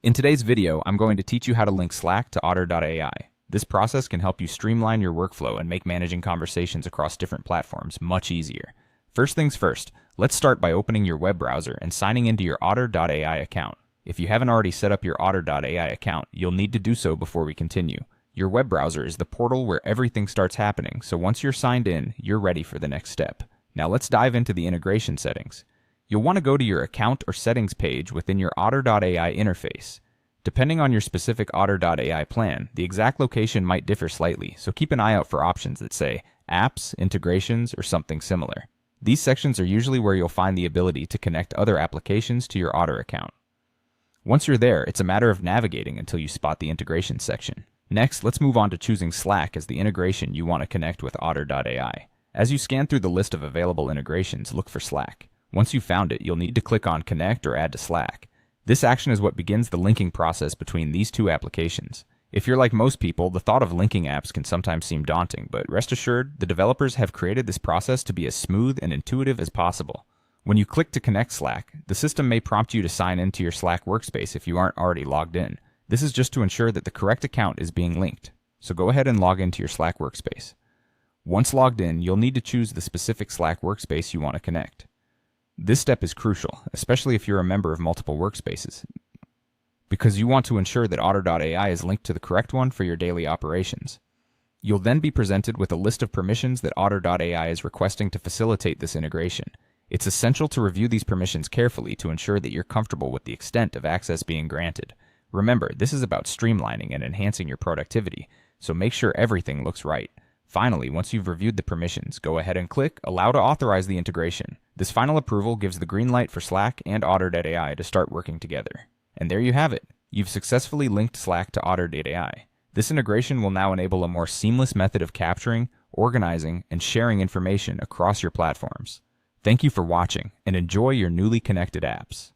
In today's video, I'm going to teach you how to link Slack to Otter.AI. This process can help you streamline your workflow and make managing conversations across different platforms much easier. First things first, let's start by opening your web browser and signing into your Otter.AI account. If you haven't already set up your Otter.AI account, you'll need to do so before we continue. Your web browser is the portal where everything starts happening, so once you're signed in, you're ready for the next step. Now let's dive into the integration settings. You'll want to go to your account or settings page within your Otter.AI interface. Depending on your specific Otter.AI plan, the exact location might differ slightly, so keep an eye out for options that say Apps, Integrations, or something similar. These sections are usually where you'll find the ability to connect other applications to your Otter account. Once you're there, it's a matter of navigating until you spot the integration section. Next, let's move on to choosing Slack as the integration you want to connect with Otter.AI. As you scan through the list of available integrations, look for Slack. Once you've found it, you'll need to click on Connect or Add to Slack. This action is what begins the linking process between these two applications. If you're like most people, the thought of linking apps can sometimes seem daunting, but rest assured, the developers have created this process to be as smooth and intuitive as possible. When you click to connect Slack, the system may prompt you to sign into your Slack workspace if you aren't already logged in. This is just to ensure that the correct account is being linked. So go ahead and log into your Slack workspace. Once logged in, you'll need to choose the specific Slack workspace you want to connect. This step is crucial, especially if you're a member of multiple workspaces, because you want to ensure that Otter.AI is linked to the correct one for your daily operations. You'll then be presented with a list of permissions that Otter.AI is requesting to facilitate this integration. It's essential to review these permissions carefully to ensure that you're comfortable with the extent of access being granted. Remember, this is about streamlining and enhancing your productivity, so make sure everything looks right. Finally, once you've reviewed the permissions, go ahead and click Allow to authorize the integration. This final approval gives the green light for Slack and Otter.AI to start working together. And there you have it. You've successfully linked Slack to Otter.AI. This integration will now enable a more seamless method of capturing, organizing, and sharing information across your platforms. Thank you for watching, and enjoy your newly connected apps.